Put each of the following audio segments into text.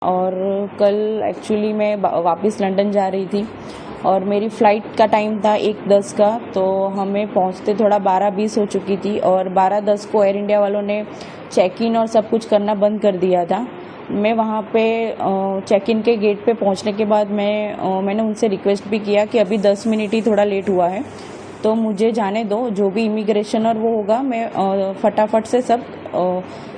और कल एक्चुअली मैं वापस लंदन जा रही थी और मेरी फ़्लाइट का टाइम था 1:10 का। तो हमें पहुंचते थोड़ा 12:20 हो चुकी थी और 12:10 को एयर इंडिया वालों ने चेक इन और सब कुछ करना बंद कर दिया था। मैं वहाँ पे चेक इन के गेट पे पहुँचने के बाद मैंने उनसे रिक्वेस्ट भी किया कि अभी 10 मिनट ही थोड़ा लेट हुआ है तो मुझे जाने दो, जो भी इमिग्रेशन और वो होगा मैं फटाफट से सब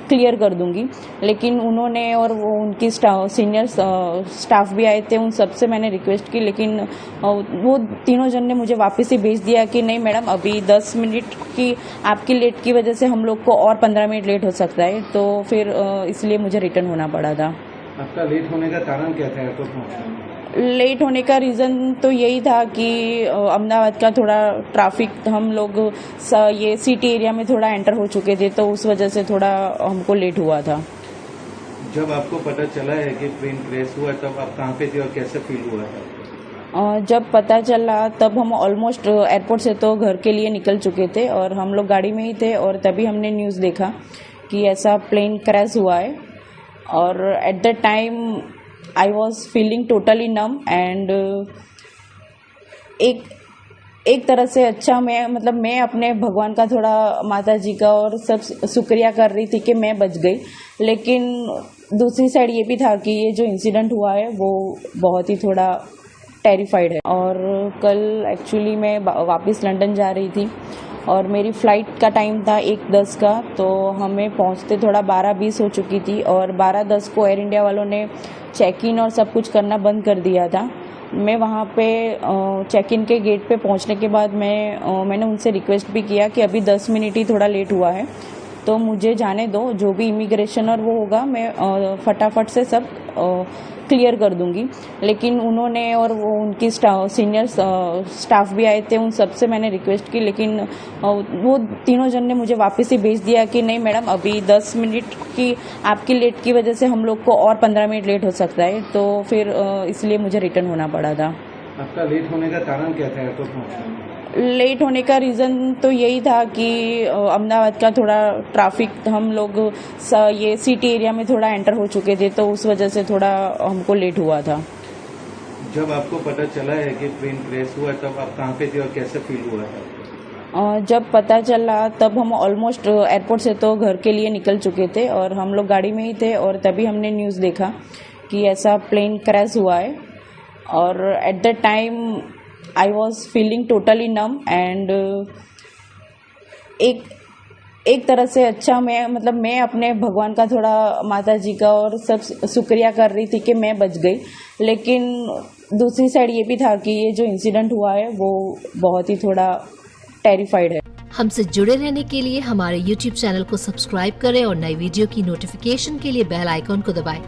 क्लियर कर दूंगी। लेकिन उन्होंने और वो उनकी सीनियर स्टाफ भी आए थे, उन सब से मैंने रिक्वेस्ट की, लेकिन वो तीनों जन ने मुझे वापस ही भेज दिया कि नहीं मैडम, अभी 10 मिनट की आपकी लेट की वजह से हम लोग को और 15 मिनट लेट हो सकता है। तो फिर इसलिए मुझे रिटर्न होना पड़ा था। आपका लेट होने का कारण क्या था एयरपोर्ट पहुंचने? लेट होने का रीज़न तो यही था कि अहमदाबाद का थोड़ा ट्रैफिक, हम लोग ये सिटी एरिया में थोड़ा एंटर हो चुके थे तो उस वजह से थोड़ा हमको लेट हुआ था। जब आपको पता चला है कि प्लेन क्रैश हुआ तब आप कहाँ पे थे और कैसे फील हुआ है? जब पता चला तब हम ऑलमोस्ट एयरपोर्ट से तो घर के लिए निकल चुके थे और हम लोग गाड़ी में ही थे और तभी हमने न्यूज़ देखा कि ऐसा प्लेन क्रैश हुआ है। और at the time I was feeling totally numb and एक तरह से अच्छा मैं अपने भगवान का थोड़ा, माता जी का और सब शुक्रिया कर रही थी कि मैं बच गई। लेकिन दूसरी साइड ये भी था कि ये जो इंसिडेंट हुआ है वो बहुत ही थोड़ा टेरिफाइड है। और कल एक्चुअली मैं वापस लंदन जा रही थी और मेरी फ़्लाइट का टाइम था 1:10 का। तो हमें पहुंचते थोड़ा 12:20 हो चुकी थी और 12:10 को एयर इंडिया वालों ने चेक इन और सब कुछ करना बंद कर दिया था। मैं वहाँ पे चेक इन के गेट पे पहुँचने के बाद मैंने उनसे रिक्वेस्ट भी किया कि अभी 10 मिनट ही थोड़ा लेट हुआ है तो मुझे जाने दो, जो भी इमिग्रेशन और वो होगा मैं फटाफट से सब क्लियर कर दूंगी। लेकिन उन्होंने और वो उनकी सीनियर स्टाफ भी आए थे, उन सब से मैंने रिक्वेस्ट की, लेकिन वो तीनों जन ने मुझे वापस ही भेज दिया कि नहीं मैडम, अभी 10 मिनट की आपकी लेट की वजह से हम लोग को और 15 मिनट लेट हो सकता है। तो फिर इसलिए मुझे रिटर्न होना पड़ा था। आपका लेट होने का कारण क्या था एयरपोर्ट पहुंचने? लेट होने का रीज़न तो यही था कि अहमदाबाद का थोड़ा ट्रैफिक, हम लोग ये सिटी एरिया में थोड़ा एंटर हो चुके थे तो उस वजह से थोड़ा हमको लेट हुआ था। जब आपको पता चला है कि प्लेन क्रैश हुआ तब आप कहाँ पे थे और कैसे फील हुआ है? जब पता चला तब हम ऑलमोस्ट एयरपोर्ट से तो घर के लिए निकल चुके थे और हम लोग गाड़ी में ही थे और तभी हमने न्यूज़ देखा कि ऐसा प्लेन क्रैश हुआ है। और at the time I was feeling totally numb and एक तरह से अच्छा मैं अपने भगवान का थोड़ा, माता जी का और सब शुक्रिया कर रही थी कि मैं बच गई। लेकिन दूसरी साइड ये भी था कि ये जो इंसिडेंट हुआ है वो बहुत ही थोड़ा टेरिफाइड है। हमसे जुड़े रहने के लिए हमारे YouTube चैनल को सब्सक्राइब करें और नई वीडियो की नोटिफिकेशन के लिए बेल आइकॉन को दबाएं।